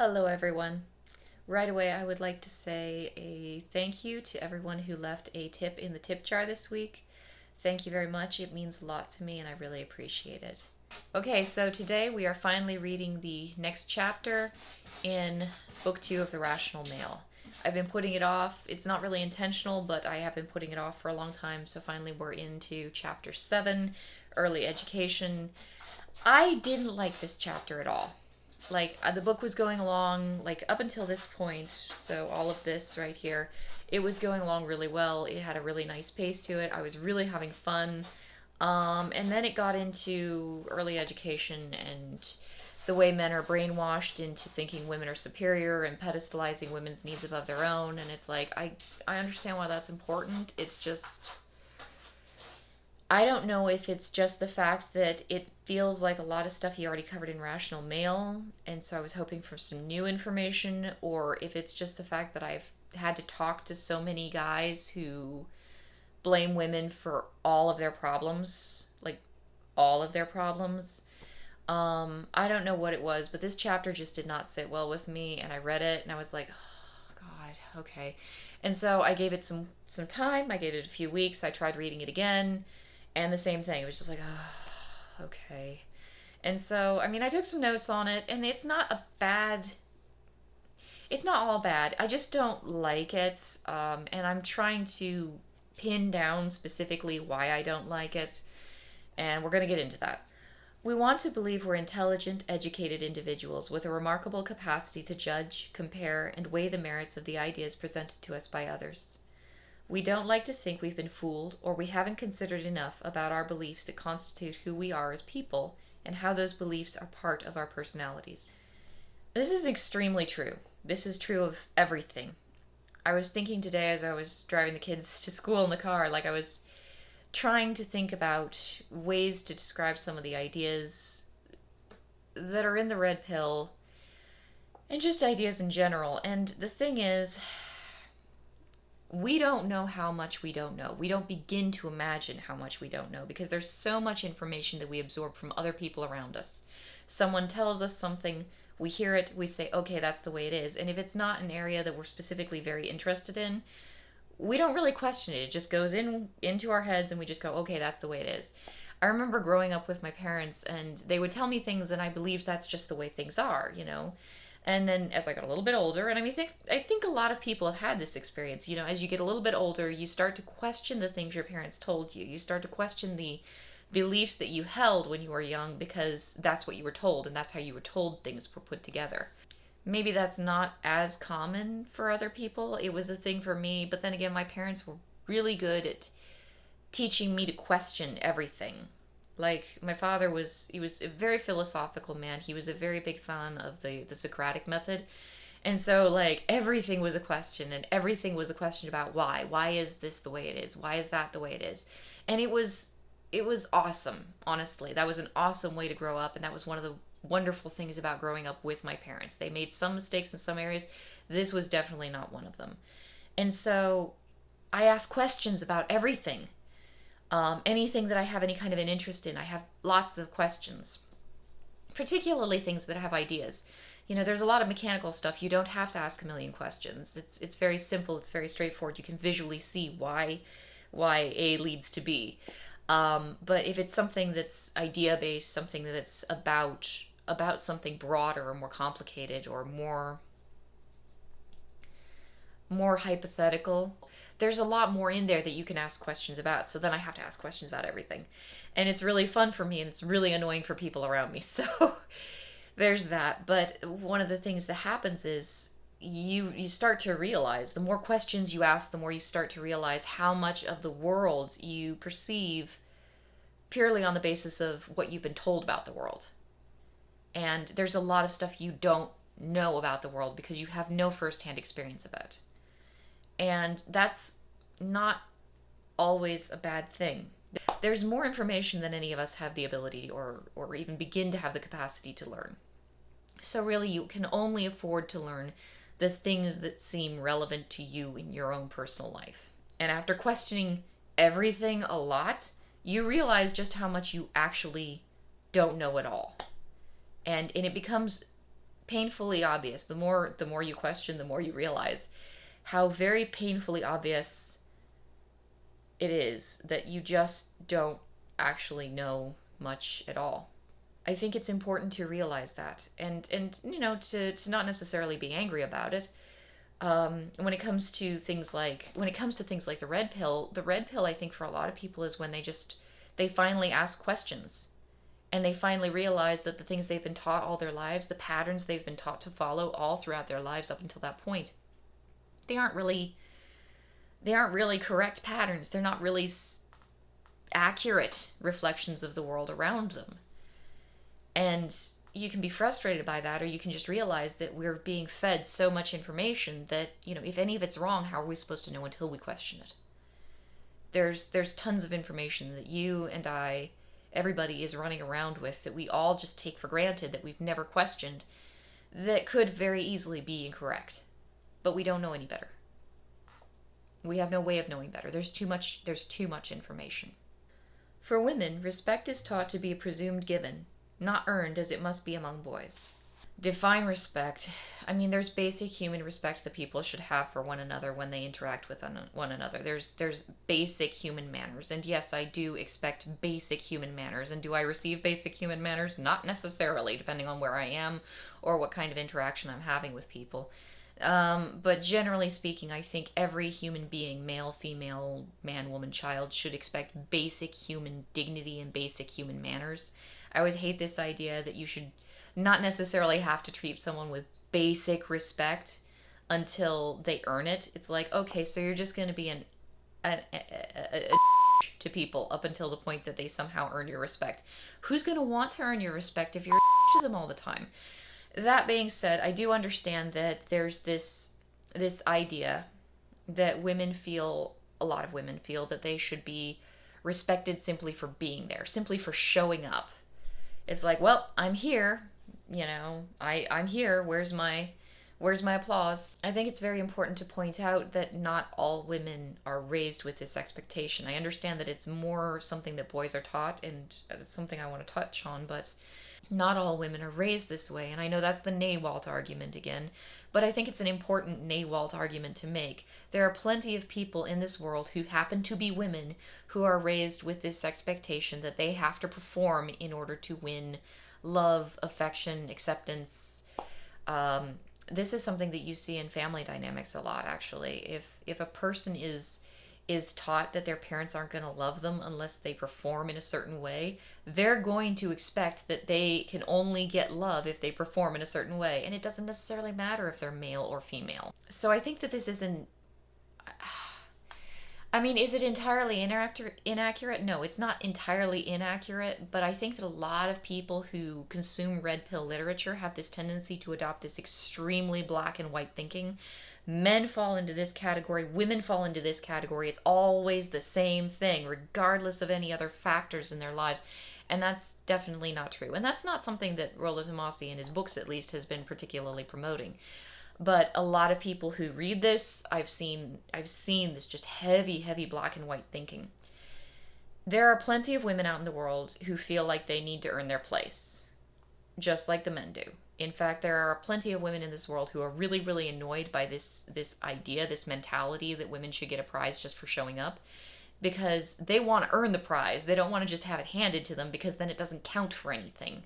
Hello, everyone. Right away, I would like to say a thank you to everyone who left a tip in the tip jar this week. Thank you very much. It means a lot to me and I really appreciate it. Okay, so today we are finally reading the next chapter in Book 2 of The Rational Male. I've been putting it off. It's not really intentional, but I have been putting it off for a long time, so finally we're into Chapter 7, Early Education. I didn't like this chapter at all. The book was going along like up until this point, so all of this right here, it was going along really well. It had a really nice pace to it. I was really having fun. And then it got into early education and the way men are brainwashed into thinking women are superior and pedestalizing women's needs above their own. And it's like, I understand why that's important. It's just, I don't know if it's just the fact that it feels like a lot of stuff he already covered in Rational Male, and so I was hoping for some new information, or if it's just the fact that I've had to talk to so many guys who blame women for all of their problems, like all of their problems. I don't know what it was, but this chapter just did not sit well with me, and I read it and I was like, oh, God, okay. And so I gave it some time. I gave it a few weeks. I tried reading it again, and the same thing. It was just like, oh, okay. And so, I mean, I took some notes on it, and it's not all bad. I just don't like it, and I'm trying to pin down specifically why I don't like it, and we're going to get into that. We want to believe we're intelligent, educated individuals with a remarkable capacity to judge, compare, and weigh the merits of the ideas presented to us by others. We don't like to think we've been fooled or we haven't considered enough about our beliefs that constitute who we are as people and how those beliefs are part of our personalities. This is extremely true. This is true of everything. I was thinking today as I was driving the kids to school in the car, like I was trying to think about ways to describe some of the ideas that are in the red pill and just ideas in general. And the thing is, we don't know how much we don't know. We don't begin to imagine how much we don't know because there's so much information that we absorb from other people around us. Someone tells us something, we hear it, we say, okay, that's the way it is. And if it's not an area that we're specifically very interested in, we don't really question it. It just goes into our heads and we just go, okay, that's the way it is. I remember growing up with my parents and they would tell me things and I believed that's just the way things are, you know. And then as I got a little bit older, and I think a lot of people have had this experience, you know, as you get a little bit older, you start to question the things your parents told you. You start to question the beliefs that you held when you were young because that's what you were told and that's how you were told things were put together. Maybe that's not as common for other people. It was a thing for me, but then again, my parents were really good at teaching me to question everything. Like my father he was a very philosophical man. He was a very big fan of the Socratic method. And so like everything was a question and everything was a question about why. Why is this the way it is? Why is that the way it is? And it was awesome, honestly. That was an awesome way to grow up and that was one of the wonderful things about growing up with my parents. They made some mistakes in some areas. This was definitely not one of them. And so I asked questions about everything. Anything that I have any kind of an interest in, I have lots of questions, particularly things that have ideas. You know, there's a lot of mechanical stuff. You don't have to ask a million questions. It's very simple. It's very straightforward. You can visually see why A leads to B. But if it's something that's idea based, something that's about something broader or more complicated or more hypothetical, there's a lot more in there that you can ask questions about. So then I have to ask questions about everything. And it's really fun for me and it's really annoying for people around me. So there's that. But one of the things that happens is you start to realize the more questions you ask, the more you start to realize how much of the world you perceive purely on the basis of what you've been told about the world. And there's a lot of stuff you don't know about the world because you have no firsthand experience of it. And that's not always a bad thing. There's more information than any of us have the ability or even begin to have the capacity to learn. So really you can only afford to learn the things that seem relevant to you in your own personal life. And after questioning everything a lot, you realize just how much you actually don't know at all. And it becomes painfully obvious. The more you question, the more you realize how very painfully obvious it is that you just don't actually know much at all. I think it's important to realize that, and to not necessarily be angry about it. When it comes to things like the red pill, I think for a lot of people is when they finally ask questions, and they finally realize that the things they've been taught all their lives, the patterns they've been taught to follow all throughout their lives up until that point, they aren't really correct patterns. They're not really accurate reflections of the world around them. And you can be frustrated by that, or you can just realize that we're being fed so much information that, if any of it's wrong, how are we supposed to know until we question it? There's tons of information that you and I, everybody is running around with, that we all just take for granted, that we've never questioned, that could very easily be incorrect. But we don't know any better. We have no way of knowing better. There's too much information. For women, respect is taught to be a presumed given, not earned as it must be among boys. Define respect. I mean, there's basic human respect that people should have for one another when they interact with one another. There's basic human manners. And yes, I do expect basic human manners. And do I receive basic human manners? Not necessarily, depending on where I am or what kind of interaction I'm having with people. But generally speaking, I think every human being, male, female, man, woman, child, should expect basic human dignity and basic human manners. I always hate this idea that you should not necessarily have to treat someone with basic respect until they earn it. It's like, okay, so you're just going to be a to people up until the point that they somehow earn your respect. Who's going to want to earn your respect if you're to them all the time? That being said, I do understand that there's this idea that a lot of women feel that they should be respected simply for being there, simply for showing up. It's like, well, I'm here, I'm here. Where's my applause? I think it's very important to point out that not all women are raised with this expectation. I understand that it's more something that boys are taught, and it's something I want to touch on, but not all women are raised this way. And I know that's the Naywalt argument again, but I think it's an important Naywalt argument to make. There are plenty of people in this world who happen to be women who are raised with this expectation that they have to perform in order to win love, affection, acceptance. This is something that you see in family dynamics a lot, actually. If a person is taught that their parents aren't going to love them unless they perform in a certain way, they're going to expect that they can only get love if they perform in a certain way. And it doesn't necessarily matter if they're male or female. So I think that this isn't... is it entirely inaccurate? No, it's not entirely inaccurate, but I think that a lot of people who consume red pill literature have this tendency to adopt this extremely black and white thinking. Men fall into this category, women fall into this category. It's always the same thing, regardless of any other factors in their lives. And that's definitely not true. And that's not something that Rollo Tomassi, in his books at least, has been particularly promoting. But a lot of people who read this, I've seen this just heavy black and white thinking. There are plenty of women out in the world who feel like they need to earn their place, just like the men do. In fact, there are plenty of women in this world who are really, really annoyed by this idea, this mentality that women should get a prize just for showing up, because they want to earn the prize. They don't want to just have it handed to them, because then it doesn't count for anything.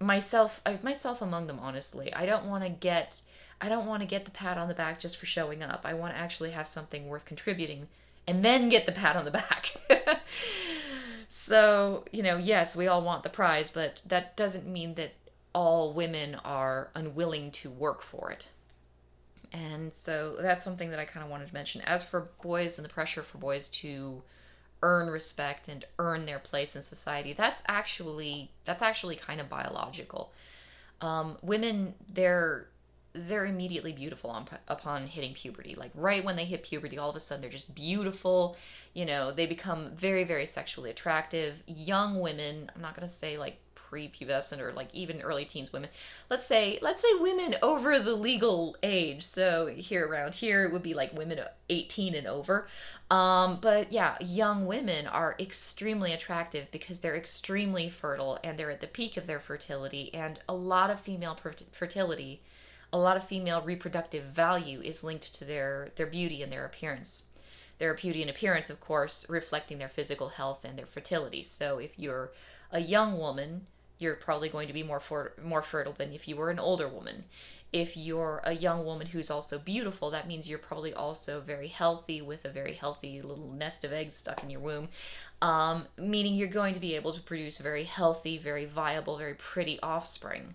Myself among them, honestly. I don't want to get the pat on the back just for showing up. I want to actually have something worth contributing and then get the pat on the back. So, yes, we all want the prize, but that doesn't mean that all women are unwilling to work for it. And so that's something that I kind of wanted to mention. As for boys and the pressure for boys to earn respect and earn their place in society, that's actually kind of biological. Women, they're immediately beautiful upon hitting puberty. Like right when they hit puberty, all of a sudden they're just beautiful. They become very, very sexually attractive. Young women, I'm not going to say like prepubescent or like even early teens women. Let's say women over the legal age. So around here, it would be like women 18 and over. But yeah, young women are extremely attractive because they're extremely fertile and they're at the peak of their fertility. And a lot of female fertility, a lot of female reproductive value is linked to their beauty and their appearance. Their beauty and appearance, of course, reflecting their physical health and their fertility. So if you're a young woman, you're probably going to be more fertile than if you were an older woman. If you're a young woman who's also beautiful, that means you're probably also very healthy with a very healthy little nest of eggs stuck in your womb, meaning you're going to be able to produce very healthy, very viable, very pretty offspring.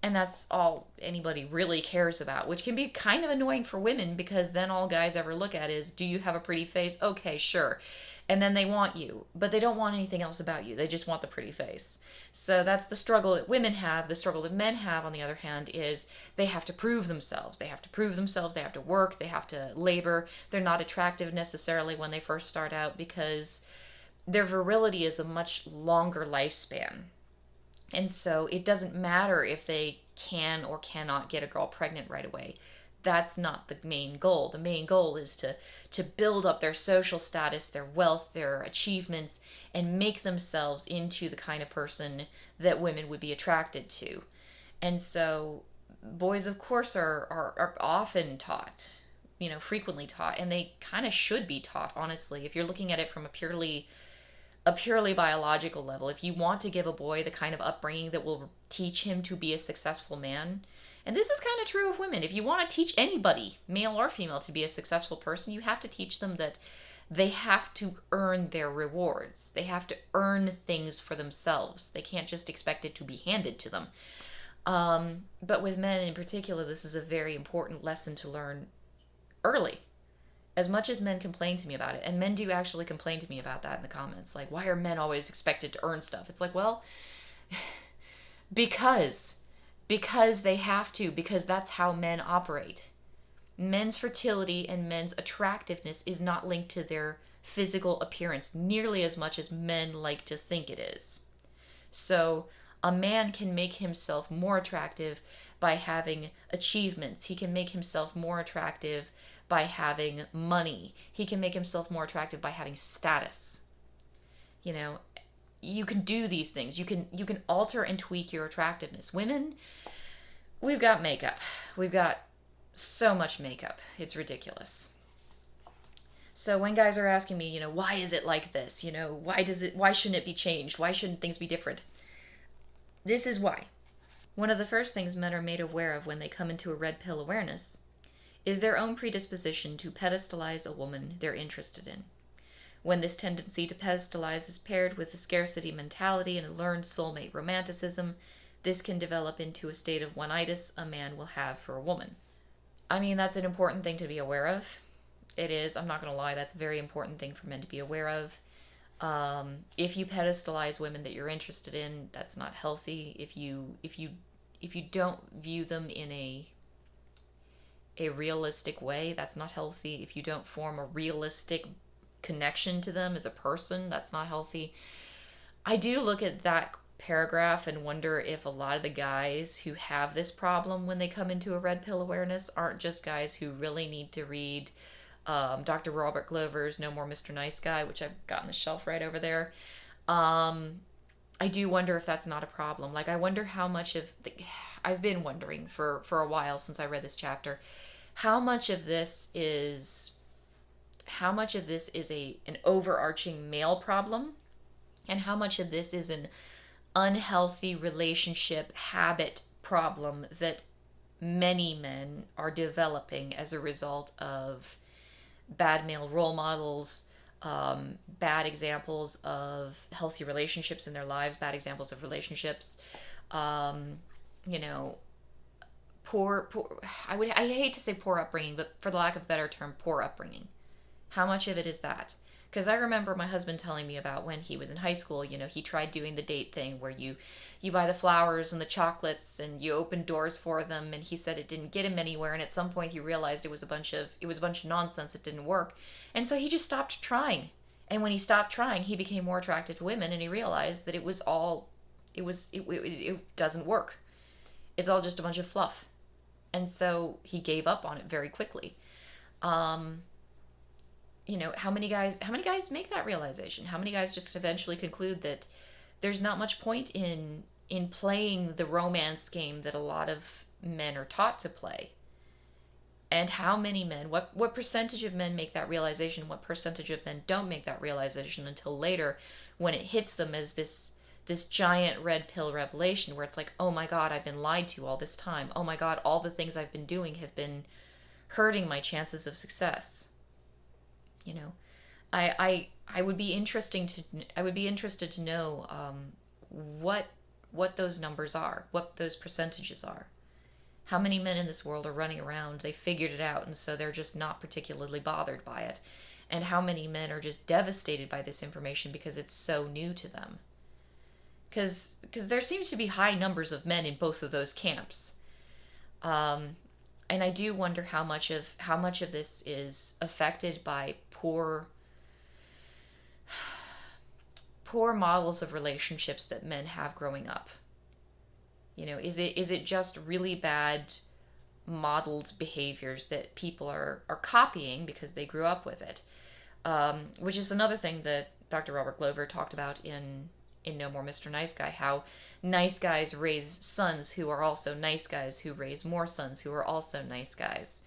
And that's all anybody really cares about, which can be kind of annoying for women because then all guys ever look at is, do you have a pretty face? Okay, sure. And then they want you, but they don't want anything else about you. They just want the pretty face. So that's the struggle that women have. The struggle that men have, on the other hand, is they have to prove themselves. They have to prove themselves. They have to work. They have to labor. They're not attractive necessarily when they first start out because their virility is a much longer lifespan. And so it doesn't matter if they can or cannot get a girl pregnant right away. That's not the main goal. The main goal is to build up their social status, their wealth, their achievements, and make themselves into the kind of person that women would be attracted to. And so boys, of course, are often taught, frequently taught, and they kind of should be taught, honestly. If you're looking at it from a purely biological level, if you want to give a boy the kind of upbringing that will teach him to be a successful man, and this is kind of true of women, if you want to teach anybody, male or female, to be a successful person, you have to teach them that they have to earn their rewards. They have to earn things for themselves. They can't just expect it to be handed to them. But with men in particular, this is a very important lesson to learn early. As much as men complain to me about it, and men do actually complain to me about that in the comments, like, why are men always expected to earn stuff? It's like, well, because they have to, because that's how men operate. Men's fertility and men's attractiveness is not linked to their physical appearance nearly as much as men like to think it is. So a man can make himself more attractive by having achievements. He can make himself more attractive by having money. He can make himself more attractive by having status. You know, you can do these things. You can alter and tweak your attractiveness. Women, we've got makeup. We've got so much makeup. It's ridiculous. So when guys are asking me, why is it like this? Why shouldn't it be changed? Why shouldn't things be different? This is why. One of the first things men are made aware of when they come into a red pill awareness is their own predisposition to pedestalize a woman they're interested in. When this tendency to pedestalize is paired with a scarcity mentality and a learned soulmate romanticism, this can develop into a state of one-itis a man will have for a woman. I mean, that's an important thing to be aware of. It is, I'm not going to lie, that's a very important thing for men to be aware of. If you pedestalize women that you're interested in, that's not healthy. If you don't view them in a realistic way, that's not healthy. If you don't form a realistic connection to them as a person, that's not healthy. I do look at that paragraph and wonder if a lot of the guys who have this problem when they come into a red pill awareness aren't just guys who really need to read Dr. Robert Glover's No More Mr. Nice Guy, which I've got on the shelf right over there. I do wonder if that's not a problem. Like, I wonder how much of I've been wondering for a while since I read this chapter, how much of this is an overarching male problem, and how much of this is an unhealthy relationship habit problem that many men are developing as a result of bad male role models, bad examples of healthy relationships in their lives, bad examples of relationships, poor I hate to say poor upbringing, but for the lack of a better term, poor upbringing. How much of it is that? Because I remember my husband telling me about when he was in high school, he tried doing the date thing where you buy the flowers and the chocolates and you open doors for them, and he said it didn't get him anywhere, and at some point he realized it was a bunch of nonsense. It didn't work. And so he just stopped trying. And when he stopped trying, he became more attracted to women, and he realized that it doesn't work. It's all just a bunch of fluff. And so he gave up on it very quickly. how many guys make that realization? How many guys just eventually conclude that there's not much point in playing the romance game that a lot of men are taught to play? And how many men, what percentage of men make that realization? What percentage of men don't make that realization until later, when it hits them as this giant red pill revelation, where it's like, oh my god, I've been lied to all this time. Oh my god, all the things I've been doing have been hurting my chances of success. You know, I would be interested to know what those numbers are, what those percentages are. How many men in this world are running around, they figured it out, and so they're just not particularly bothered by it? And how many men are just devastated by this information because it's so new to them? Because there seems to be high numbers of men in both of those camps. And I do wonder how much of this is affected by poor models of relationships that men have growing up. Is it just really bad modeled behaviors that people are copying because they grew up with it? Which is another thing that Dr. Robert Glover talked about in No More Mr. Nice Guy, how nice guys raise sons who are also nice guys who raise more sons who are also nice guys.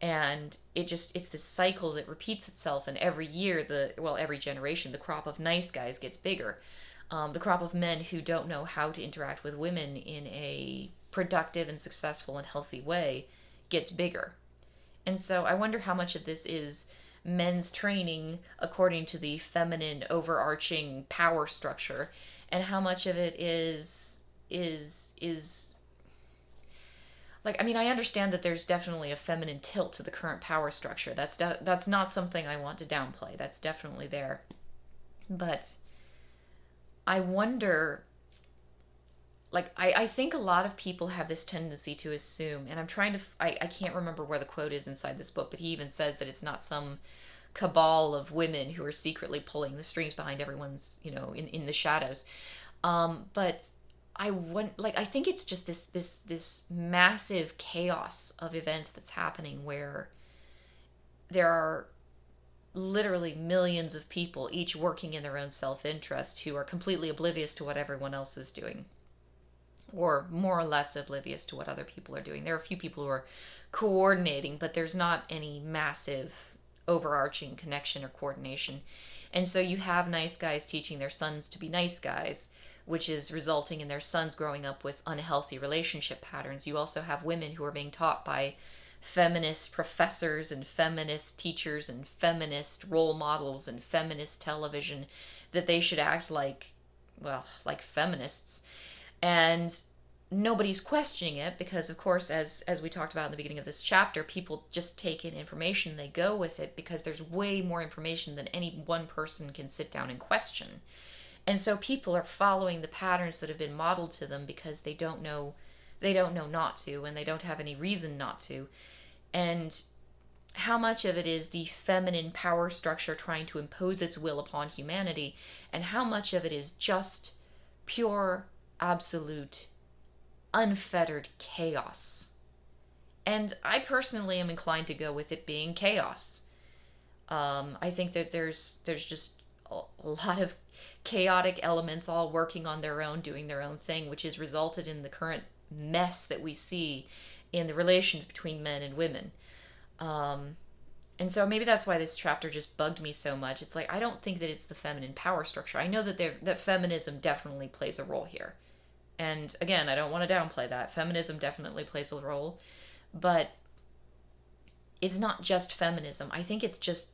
And it's this cycle that repeats itself, and every year, every generation, the crop of nice guys gets bigger. The crop of men who don't know how to interact with women in a productive and successful and healthy way gets bigger. And so I wonder how much of this is men's training according to the feminine overarching power structure, and how much of it is like, I mean, I understand that there's definitely a feminine tilt to the current power structure. That's not something I want to downplay. That's definitely there. But I wonder, like, I think a lot of people have this tendency to assume, and I can't remember where the quote is inside this book, but he even says that it's not some cabal of women who are secretly pulling the strings behind everyone's, in the shadows. But I think it's just this massive chaos of events that's happening, where there are literally millions of people, each working in their own self-interest, who are completely oblivious to what everyone else is doing, or more or less oblivious to what other people are doing. There are a few people who are coordinating, but there's not any massive overarching connection or coordination. And so you have nice guys teaching their sons to be nice guys, which is resulting in their sons growing up with unhealthy relationship patterns. You also have women who are being taught by feminist professors and feminist teachers and feminist role models and feminist television that they should act like feminists. And nobody's questioning it, because of course, as we talked about in the beginning of this chapter, people just take in information, they go with it, because there's way more information than any one person can sit down and question. And so people are following the patterns that have been modeled to them because they don't know not to, and they don't have any reason not to. And how much of it is the feminine power structure trying to impose its will upon humanity, and how much of it is just pure, absolute, unfettered chaos? And I personally am inclined to go with it being chaos. I think that there's just a lot of chaotic elements all working on their own, doing their own thing, which has resulted in the current mess that we see in the relations between men and women. And so maybe that's why this chapter just bugged me so much. It's like, I don't think that it's the feminine power structure. I know that feminism definitely plays a role here. And again, I don't want to downplay that. Feminism definitely plays a role. But it's not just feminism. I think it's just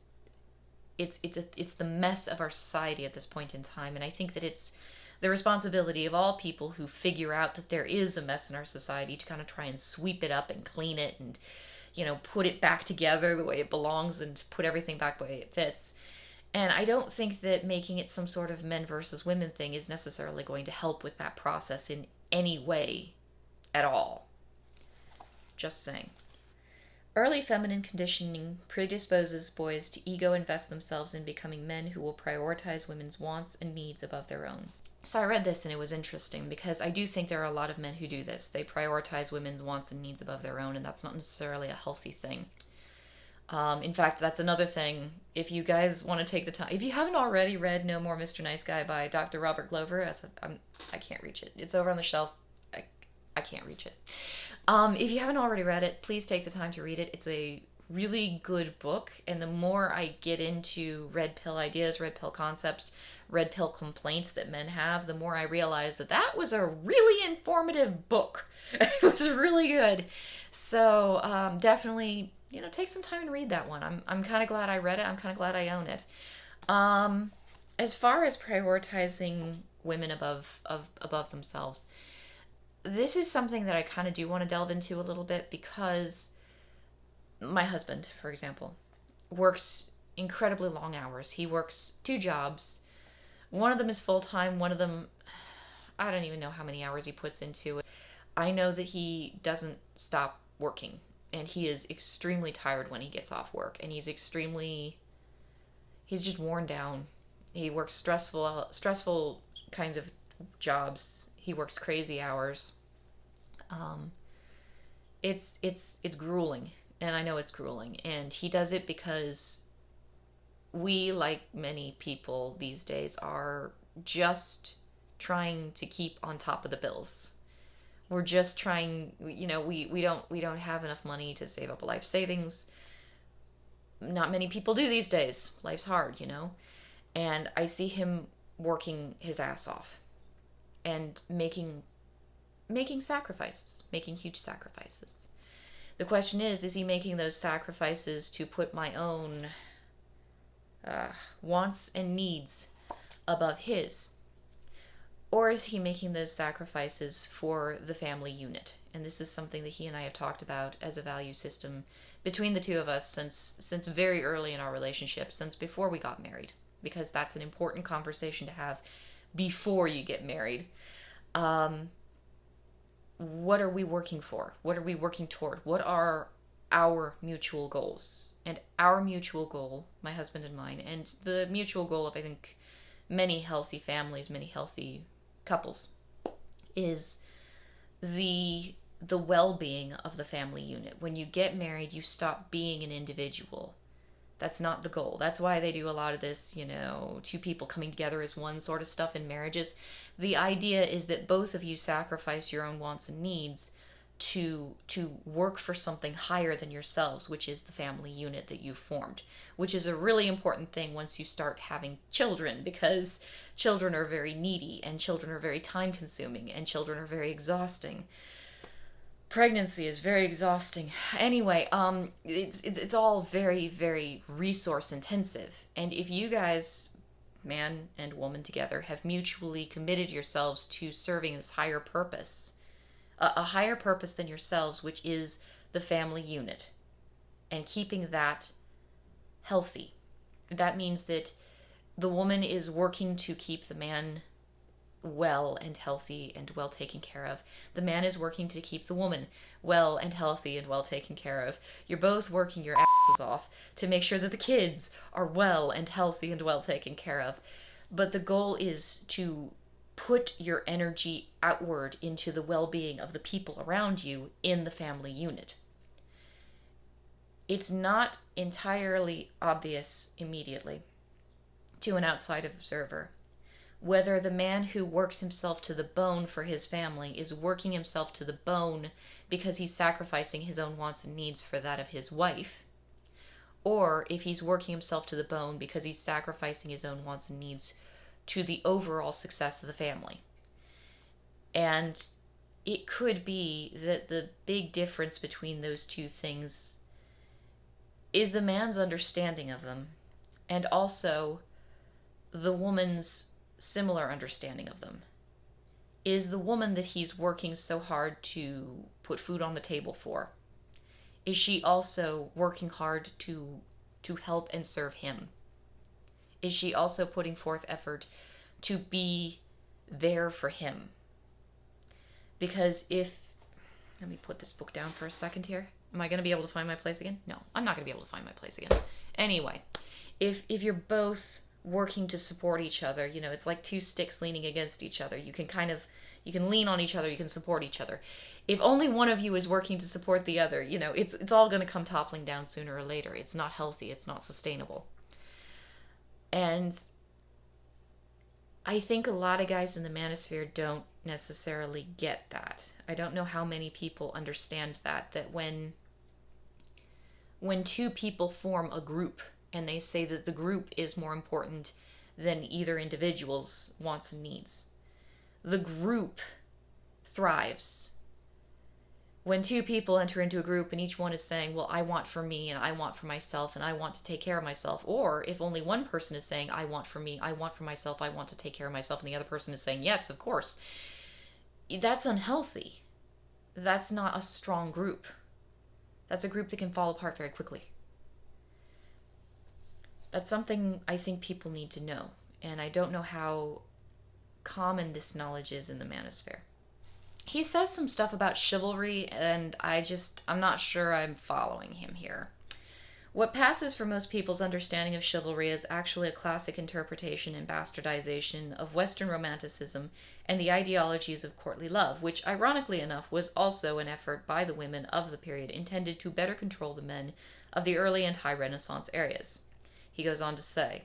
it's the mess of our society at this point in time, and I think that it's the responsibility of all people who figure out that there is a mess in our society to kind of try and sweep it up and clean it and put it back together the way it belongs and put everything back the way it fits. And I don't think that making it some sort of men versus women thing is necessarily going to help with that process in any way at all. Just saying. Early feminine conditioning predisposes boys to ego invest themselves in becoming men who will prioritize women's wants and needs above their own. So I read this and it was interesting, because I do think there are a lot of men who do this. They prioritize women's wants and needs above their own, and that's not necessarily a healthy thing. In fact, that's another thing. If you guys want to take the time, if you haven't already read No More Mr. Nice Guy by Dr. Robert Glover, I can't reach it. It's over on the shelf. I, I can't reach it. If you haven't already read it, please take the time to read it. It's a really good book, and the more I get into red pill ideas, red pill concepts, red pill complaints that men have, the more I realize that that was a really informative book. It was really good. So definitely, take some time and read that one. I'm kind of glad I read it. I'm kind of glad I own it. As far as prioritizing women above themselves, this is something that I kind of do want to delve into a little bit, because my husband, for example, works incredibly long hours. He works two jobs. One of them is full time. One of them, I don't even know how many hours he puts into it. I know that he doesn't stop working, and he is extremely tired when he gets off work, and he's just worn down. He works stressful kinds of jobs. He works crazy hours. It's grueling, and I know it's grueling, and he does it because we, like many people these days, are just trying to keep on top of the bills. We're just trying, we don't have enough money to save up a life savings. Not many people do these days. Life's hard. And I see him working his ass off and making sacrifices, making huge sacrifices. The question is he making those sacrifices to put my own wants and needs above his? Or is he making those sacrifices for the family unit? And this is something that he and I have talked about as a value system between the two of us since very early in our relationship, since before we got married, because that's an important conversation to have before you get married. What are we working for? What are we working toward? What are our mutual goals? And our mutual goal, my husband and mine, and the mutual goal of, I think, many healthy families, many healthy couples, is the well-being of the family unit. When you get married, you stop being an individual. That's not the goal. That's why they do a lot of this, two people coming together as one sort of stuff in marriages. The idea is that both of you sacrifice your own wants and needs to work for something higher than yourselves, which is the family unit that you've formed, which is a really important thing once you start having children, because children are very needy, and children are very time consuming, and children are very exhausting. Pregnancy is very exhausting. Anyway, it's all very, very resource intensive. And if you guys, man and woman together, have mutually committed yourselves to serving this higher purpose, a higher purpose than yourselves, which is the family unit, and keeping that healthy, that means that the woman is working to keep the man well and healthy and well taken care of. The man is working to keep the woman well and healthy and well taken care of. You're both working your asses off to make sure that the kids are well and healthy and well taken care of. But the goal is to put your energy outward into the well-being of the people around you in the family unit. It's not entirely obvious immediately to an outside observer whether the man who works himself to the bone for his family is working himself to the bone because he's sacrificing his own wants and needs for that of his wife, or if he's working himself to the bone because he's sacrificing his own wants and needs to the overall success of the family. And it could be that the big difference between those two things is the man's understanding of them, and also the woman's similar understanding of them. Is the woman that he's working so hard to put food on the table for, is she also working hard to help and serve him? Is she also putting forth effort to be there for him? Because let me put this book down for a second here. Am I going to be able to find my place again? No, I'm not going to be able to find my place again. Anyway, if you're both working to support each other, it's like two sticks leaning against each other. You can lean on each other, you can support each other. If only one of you is working to support the other, it's all going to come toppling down sooner or later. It's not healthy. It's not sustainable. And I think a lot of guys in the manosphere don't necessarily get that. I don't know how many people understand that when two people form a group and they say that the group is more important than either individual's wants and needs, the group thrives. When two people enter into a group and each one is saying, well, I want for me and I want for myself and I want to take care of myself, or if only one person is saying, I want for me, I want for myself, I want to take care of myself, and the other person is saying, yes, of course, that's unhealthy. That's not a strong group. That's a group that can fall apart very quickly. That's something I think people need to know, and I don't know how common this knowledge is in the manosphere. He says some stuff about chivalry, and I'm not sure I'm following him here. What passes for most people's understanding of chivalry is actually a classic interpretation and bastardization of Western Romanticism and the ideologies of courtly love, which, ironically enough, was also an effort by the women of the period intended to better control the men of the early and high Renaissance areas. He goes on to say,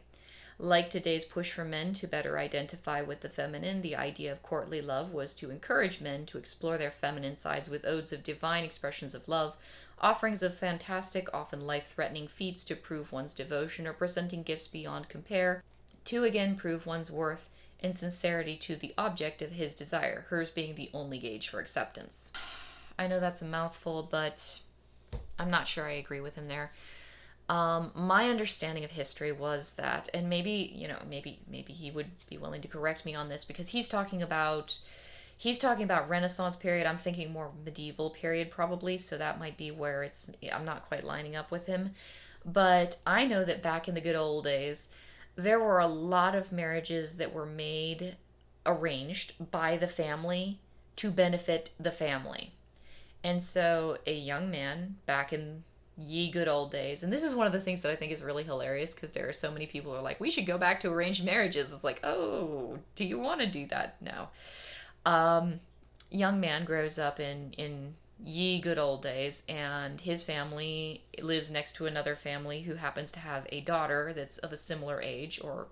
like today's push for men to better identify with the feminine, the idea of courtly love was to encourage men to explore their feminine sides with odes of divine expressions of love, offerings of fantastic, often life-threatening feats to prove one's devotion, or presenting gifts beyond compare, to again prove one's worth and sincerity to the object of his desire, hers being the only gauge for acceptance. I know that's a mouthful, but I'm not sure I agree with him there. My understanding of history was that, and maybe he would be willing to correct me on this, because he's talking about Renaissance period. I'm thinking more medieval period probably, so that might be where I'm not quite lining up with him. But I know that back in the good old days, there were a lot of marriages that were arranged by the family to benefit the family. And so a young man back in ye good old days, and this is one of the things that I think is really hilarious, because there are so many people who are like, we should go back to arranged marriages. It's like, oh, do you want to do that? No. Young man grows up in ye good old days, and his family lives next to another family who happens to have a daughter that's of a similar age, or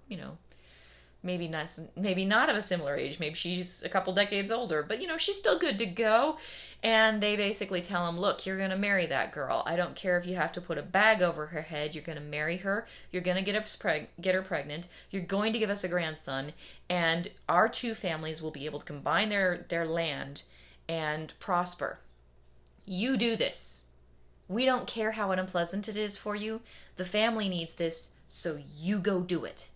maybe not of a similar age, maybe she's a couple decades older, but she's still good to go. And they basically tell him, look, you're going to marry that girl. I don't care if you have to put a bag over her head. You're going to marry her. You're going to get her pregnant. You're going to give us a grandson. And our two families will be able to combine their land and prosper. You do this. We don't care how unpleasant it is for you. The family needs this, so you go do it.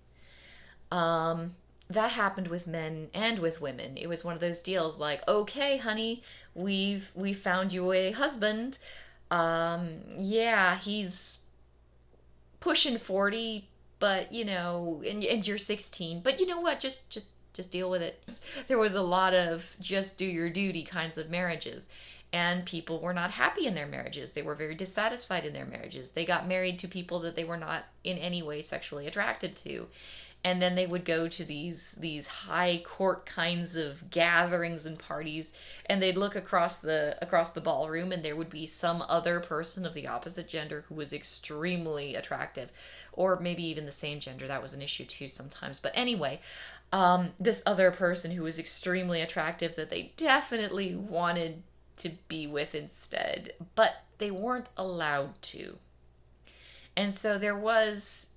That happened with men and with women. It was one of those deals like, okay, honey, we found you a husband. Yeah, he's pushing 40, but and you're 16. But you know what? Just deal with it. There was a lot of just do your duty kinds of marriages. And people were not happy in their marriages. They were very dissatisfied in their marriages. They got married to people that they were not in any way sexually attracted to. And then they would go to these high court kinds of gatherings and parties, and they'd look across the ballroom, and there would be some other person of the opposite gender who was extremely attractive, or maybe even the same gender. That was an issue too sometimes. But anyway, this other person who was extremely attractive that they definitely wanted to be with instead, but they weren't allowed to. And so there was,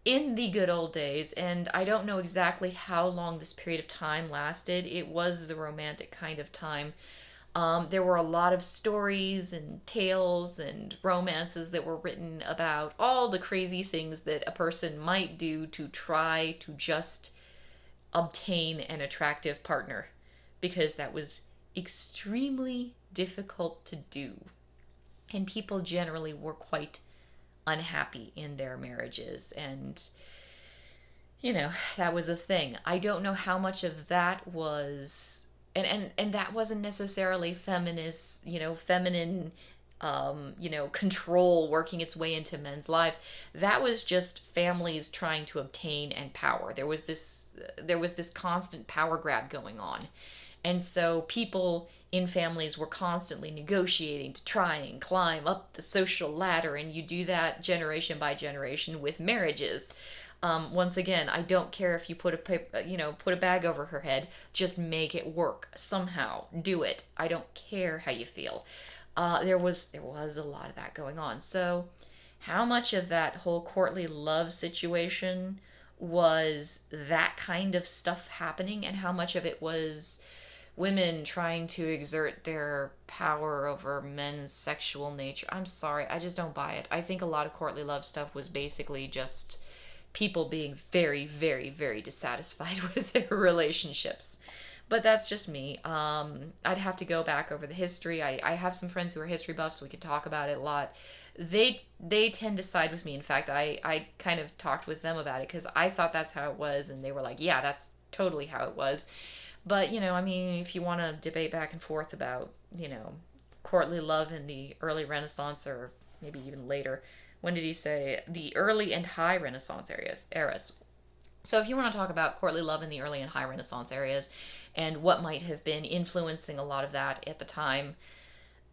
in the good old days, and I don't know exactly how long this period of time lasted, it was the romantic kind of time. There were a lot of stories and tales and romances that were written about all the crazy things that a person might do to try to just obtain an attractive partner, because that was extremely difficult to do. And people generally were quite unhappy in their marriages, and that was a thing. I don't know how much of that was, and that wasn't necessarily feminist, feminine control working its way into men's lives. That was just families trying to obtain and power. There was this constant power grab going on. And so people in families were constantly negotiating to try and climb up the social ladder, and you do that generation by generation with marriages. Once again, I don't care if you put put a bag over her head. Just make it work somehow. Do it. I don't care how you feel. There was a lot of that going on. So, how much of that whole courtly love situation was that kind of stuff happening, and how much of it was women trying to exert their power over men's sexual nature? I'm sorry, I just don't buy it. I think a lot of courtly love stuff was basically just people being very, very, very dissatisfied with their relationships. But that's just me. I'd have to go back over the history. I have some friends who are history buffs, so we could talk about it a lot. They tend to side with me. In fact, I kind of talked with them about it because I thought that's how it was, and they were like, yeah, that's totally how it was. But, I mean, if you want to debate back and forth about, courtly love in the early Renaissance or maybe even later, when did he say the early and high Renaissance eras? So if you want to talk about courtly love in the early and high Renaissance areas and what might have been influencing a lot of that at the time,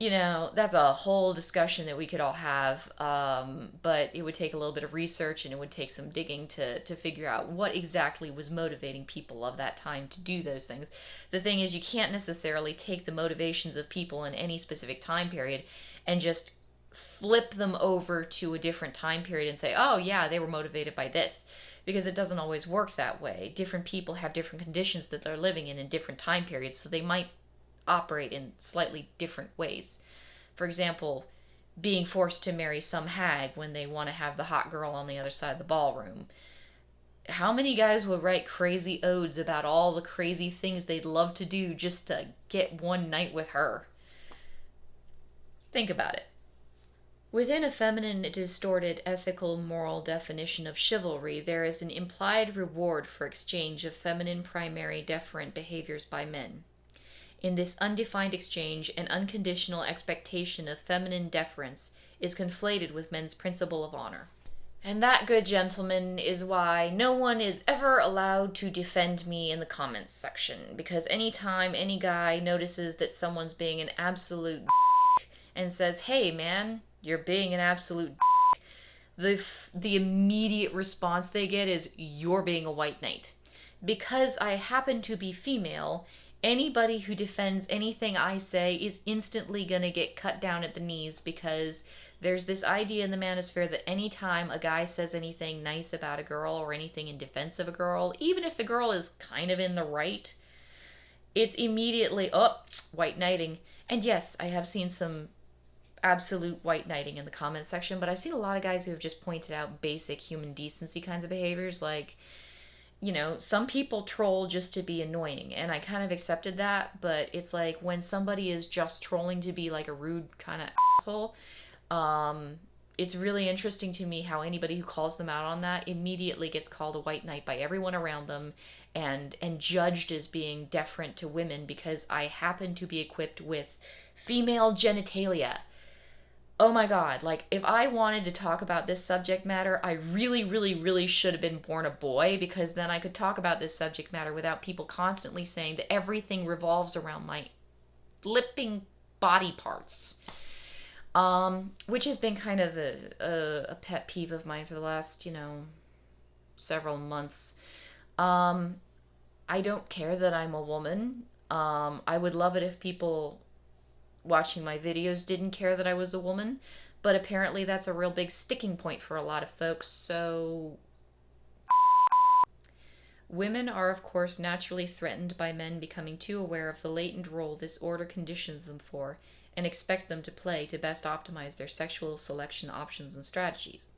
that's a whole discussion that we could all have. But it would take a little bit of research and it would take some digging to figure out what exactly was motivating people of that time to do those things. The thing is, you can't necessarily take the motivations of people in any specific time period and just flip them over to a different time period and say, oh, yeah, they were motivated by this. Because it doesn't always work that way. Different people have different conditions that they're living in different time periods, so they might operate in slightly different ways. For example, being forced to marry some hag when they want to have the hot girl on the other side of the ballroom. How many guys would write crazy odes about all the crazy things they'd love to do just to get one night with her? Think about it. Within a feminine, distorted, ethical, moral definition of chivalry, there is an implied reward for exchange of feminine, primary, deferent behaviors by men. In this undefined exchange, an unconditional expectation of feminine deference is conflated with men's principle of honor. And that, good gentlemen, is why no one is ever allowed to defend me in the comments section, because anytime any guy notices that someone's being an absolute and says, hey man, you're being an absolute the immediate response they get is, you're being a white knight. Because I happen to be female, anybody who defends anything I say is instantly gonna get cut down at the knees, because there's this idea in the manosphere that anytime a guy says anything nice about a girl or anything in defense of a girl, even if the girl is kind of in the right, it's immediately, oh, white knighting. And yes, I have seen some absolute white knighting in the comment section, but I've seen a lot of guys who have just pointed out basic human decency kinds of behaviors. Like, some people troll just to be annoying, and I kind of accepted that, but it's like when somebody is just trolling to be like a rude kind of asshole, it's really interesting to me how anybody who calls them out on that immediately gets called a white knight by everyone around them and judged as being deferent to women because I happen to be equipped with female genitalia. Oh my god, like, if I wanted to talk about this subject matter, I really, really, really should have been born a boy, because then I could talk about this subject matter without people constantly saying that everything revolves around my flipping body parts. Which has been kind of a pet peeve of mine for the last, several months. I don't care that I'm a woman. I would love it if people watching my videos didn't care that I was a woman, but apparently that's a real big sticking point for a lot of folks, so women are of course naturally threatened by men becoming too aware of the latent role this order conditions them for and expects them to play to best optimize their sexual selection options and strategies.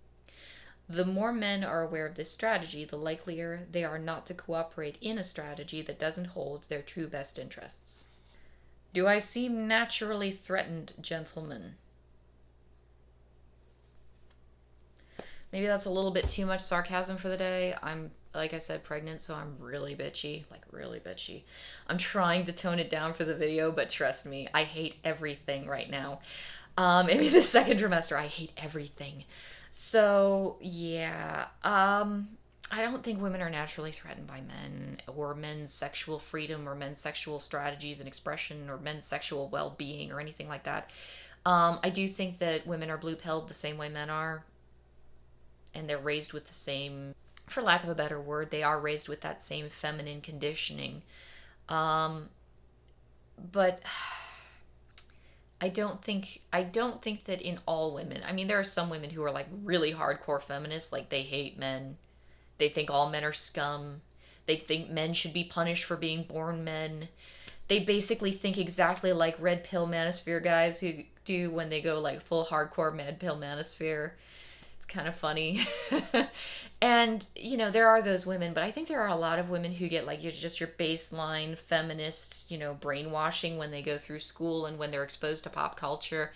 The more men are aware of this strategy, the likelier they are not to cooperate in a strategy that doesn't hold their true best interests. Do I seem naturally threatened, gentlemen? Maybe that's a little bit too much sarcasm for the day. I'm, like I said, pregnant, so I'm really bitchy. Like, really bitchy. I'm trying to tone it down for the video, but trust me, I hate everything right now. Maybe the second trimester, I hate everything. So, yeah. I don't think women are naturally threatened by men or men's sexual freedom or men's sexual strategies and expression or men's sexual well being or anything like that. I do think that women are blue pilled the same way men are, and they're raised with the same, for lack of a better word, they are raised with that same feminine conditioning. Um, but I don't think that in all women. I mean, there are some women who are like really hardcore feminists, like they hate men. They think all men are scum. They think men should be punished for being born men. They basically think exactly like red pill manosphere guys who do when they go like full hardcore mad pill manosphere. It's kind of funny. And, there are those women, but I think there are a lot of women who get like just your baseline feminist, brainwashing when they go through school and when they're exposed to pop culture.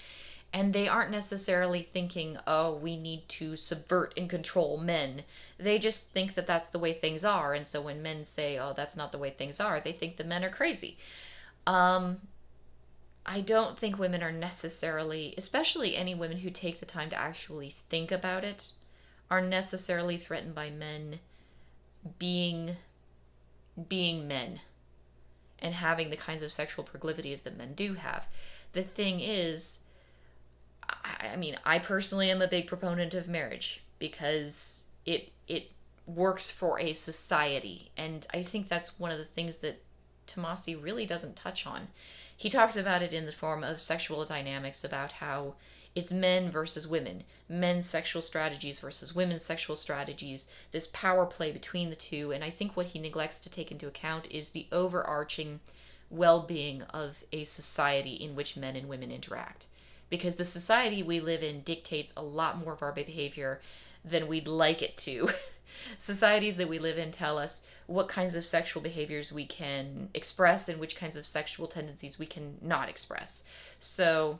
And they aren't necessarily thinking, oh, we need to subvert and control men. They just think that that's the way things are. And so when men say, oh, that's not the way things are, they think the men are crazy. Um, I don't think women are necessarily, especially any women who take the time to actually think about it, are necessarily threatened by men being being men and having the kinds of sexual proclivities that men do have. The thing is, I mean, I personally am a big proponent of marriage because it works for a society, and I think that's one of the things that Tomasi really doesn't touch on. He talks about it in the form of sexual dynamics, about how it's men versus women, men's sexual strategies versus women's sexual strategies, this power play between the two. And I think what he neglects to take into account is the overarching well being of a society in which men and women interact. Because the society we live in dictates a lot more of our behavior than we'd like it to. Societies that we live in tell us what kinds of sexual behaviors we can express and which kinds of sexual tendencies we can not express. So,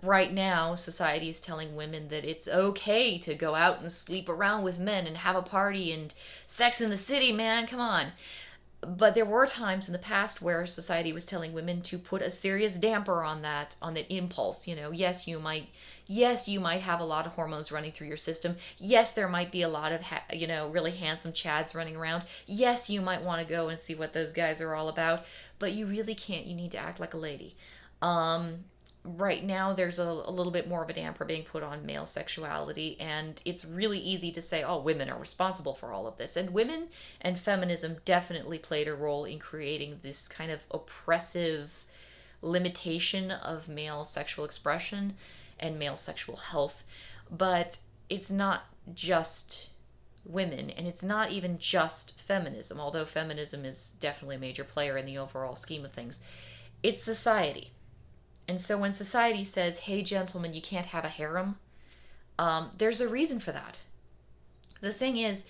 right now, society is telling women that it's okay to go out and sleep around with men and have a party and Sex in the City, man, come on. But there were times in the past where society was telling women to put a serious damper on that impulse. Yes, you might have a lot of hormones running through your system. Yes, there might be a lot of really handsome chads running around. Yes, you might want to go and see what those guys are all about, but you really can't. You need to act like a lady. Um, right now there's a little bit more of a damper being put on male sexuality, and it's really easy to say, oh, women are responsible for all of this. And women and feminism definitely played a role in creating this kind of oppressive limitation of male sexual expression and male sexual health. But it's not just women, and it's not even just feminism, although feminism is definitely a major player in the overall scheme of things. It's society. And so when society says, hey, gentlemen, you can't have a harem, there's a reason for that. The thing is,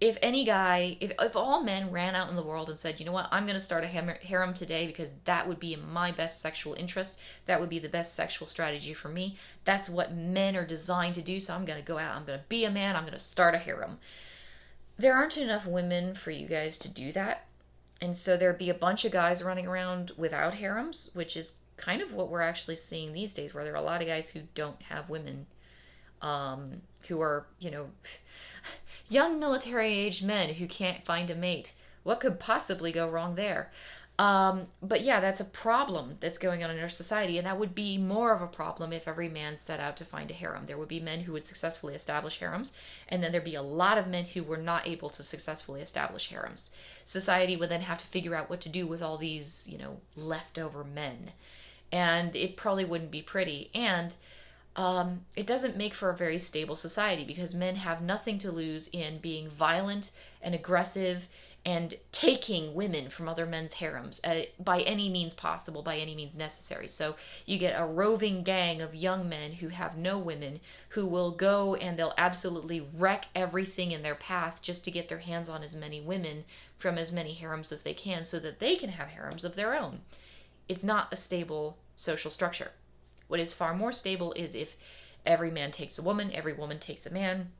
if all men ran out in the world and said, you know what, I'm going to start a harem today because that would be in my best sexual interest, that would be the best sexual strategy for me, that's what men are designed to do, so I'm going to go out, I'm going to be a man, I'm going to start a harem. There aren't enough women for you guys to do that. And so there'd be a bunch of guys running around without harems, which is kind of what we're actually seeing these days, where there are a lot of guys who don't have women, who are, young military aged men who can't find a mate. What could possibly go wrong there? But yeah, that's a problem that's going on in our society, and that would be more of a problem if every man set out to find a harem. There would be men who would successfully establish harems, and then there'd be a lot of men who were not able to successfully establish harems. Society would then have to figure out what to do with all these, leftover men. And it probably wouldn't be pretty. And it doesn't make for a very stable society because men have nothing to lose in being violent and aggressive and taking women from other men's harems by any means possible, by any means necessary. So you get a roving gang of young men who have no women, who will go and they'll absolutely wreck everything in their path just to get their hands on as many women from as many harems as they can so that they can have harems of their own. It's not a stable social structure. What is far more stable is if every man takes a woman, every woman takes a man.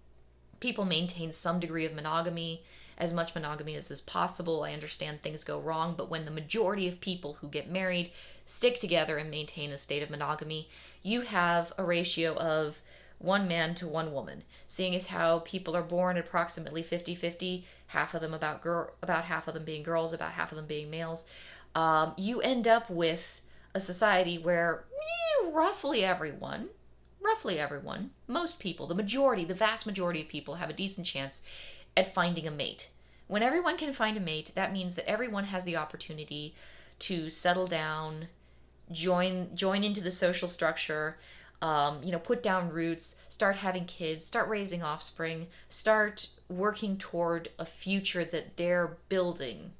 People maintain some degree of monogamy, as much monogamy as is possible. I understand things go wrong, but when the majority of people who get married stick together and maintain a state of monogamy, you have a ratio of one man to one woman. Seeing as how people are born approximately 50-50, half of them about half of them being girls, about half of them being males, you end up with a society where roughly everyone, most people, the vast majority of people have a decent chance at finding a mate. When everyone can find a mate, that means that everyone has the opportunity to settle down, join into the social structure, put down roots, start having kids, start raising offspring, start working toward a future that they're building,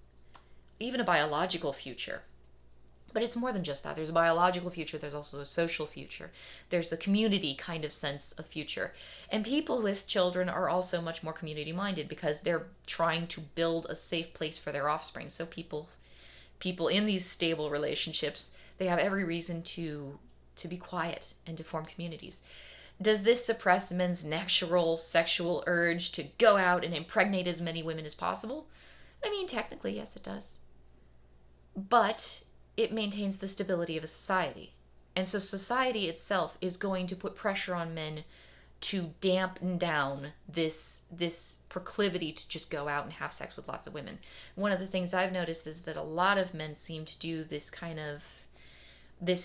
even a biological future. But it's more than just that. There's a biological future, there's also a social future. There's a community kind of sense of future. And people with children are also much more community minded because they're trying to build a safe place for their offspring. So people in these stable relationships, they have every reason to be quiet and to form communities. Does this suppress men's natural sexual urge to go out and impregnate as many women as possible? I mean, technically, yes, it does. But it maintains the stability of a society. And so society itself is going to put pressure on men to dampen down this proclivity to just go out and have sex with lots of women. One of the things I've noticed is that a lot of men seem to do this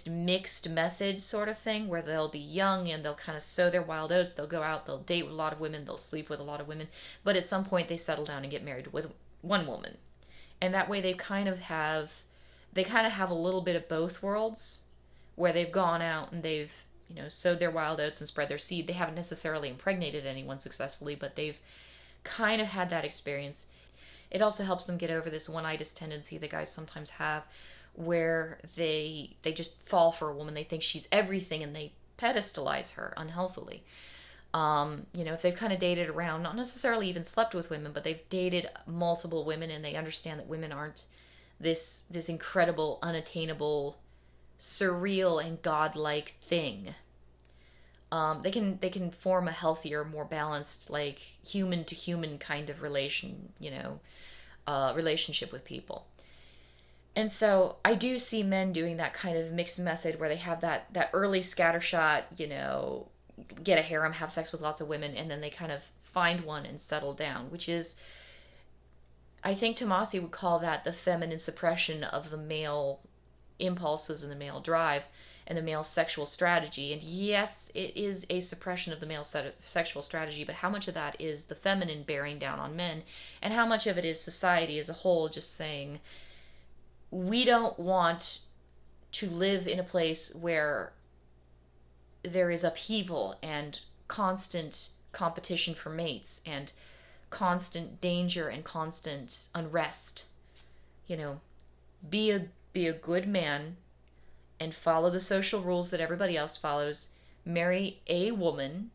mixed method sort of thing where they'll be young and they'll kind of sow their wild oats. They'll go out, they'll date with a lot of women, they'll sleep with a lot of women, but at some point they settle down and get married with one woman. And that way they kind of have a little bit of both worlds where they've gone out and they've, sowed their wild oats and spread their seed. They haven't necessarily impregnated anyone successfully, but they've kind of had that experience. It also helps them get over this one-itis tendency that guys sometimes have where they just fall for a woman. They think she's everything and they pedestalize her unhealthily. If they've kind of dated around, not necessarily even slept with women, but they've dated multiple women and they understand that women aren't this incredible, unattainable, surreal, and godlike thing. They can form a healthier, more balanced, like human to human kind of relationship with people. And so I do see men doing that kind of mixed method where they have that early scattershot, get a harem, have sex with lots of women, and then they kind of find one and settle down, which is, I think Tomasi would call that the feminine suppression of the male impulses and the male drive and the male sexual strategy. And yes, it is a suppression of the male sexual strategy, but how much of that is the feminine bearing down on men, and how much of it is society as a whole just saying, we don't want to live in a place where there is upheaval and constant competition for mates and constant danger and constant unrest. Be a good man and follow the social rules that everybody else follows. Marry a woman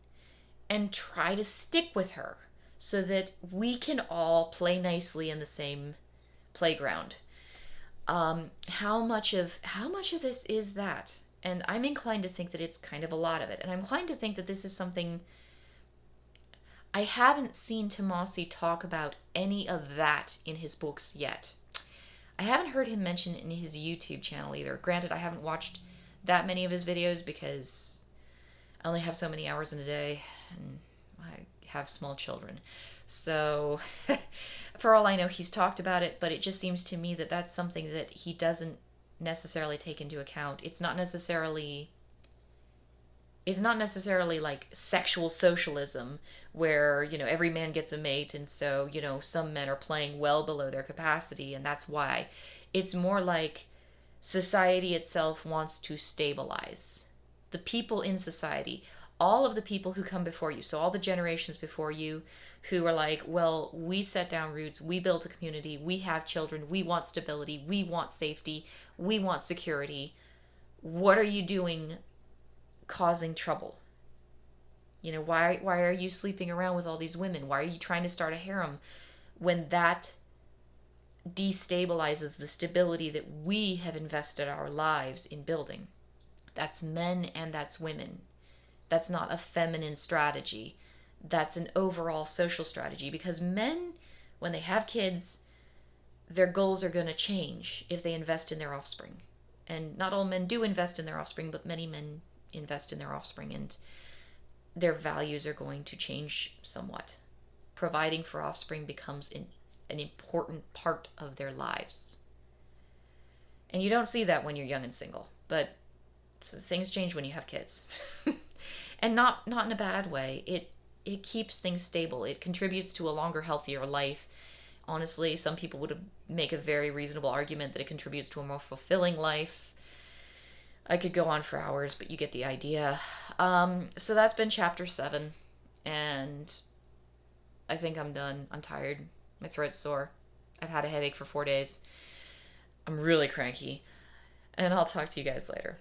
and try to stick with her so that we can all play nicely in the same playground. How much of this is that? And I'm inclined to think that it's kind of a lot of it. And I'm inclined to think that this is something I haven't seen Tomasi talk about any of that in his books yet. I haven't heard him mention it in his YouTube channel either. Granted, I haven't watched that many of his videos because I only have so many hours in a day and I have small children. So for all I know, he's talked about it, but it just seems to me that that's something that he doesn't necessarily take into account. It's not necessarily like sexual socialism where, every man gets a mate and so, some men are playing well below their capacity and that's why. It's more like society itself wants to stabilize. The people in society, all of the people who come before you, so all the generations before you who are like, well, we set down roots, we built a community, we have children, we want stability, we want safety, we want security. What are you doing causing trouble? Why are you sleeping around with all these women? Why are you trying to start a harem when that destabilizes the stability that we have invested our lives in building? That's men and that's women. That's not a feminine strategy. That's an overall social strategy, because men, when they have kids, their goals are going to change if they invest in their offspring. And not all men do invest in their offspring, but many men invest in their offspring. And their values are going to change somewhat. Providing for offspring becomes an important part of their lives. And you don't see that when you're young and single, but things change when you have kids. And not in a bad way. It keeps things stable. It contributes to a longer, healthier life. Honestly, some people would make a very reasonable argument that it contributes to a more fulfilling life. I could go on for hours, but you get the idea. So that's been chapter 7, and I think I'm done. I'm tired. My throat's sore. I've had a headache for 4 days. I'm really cranky. And I'll talk to you guys later.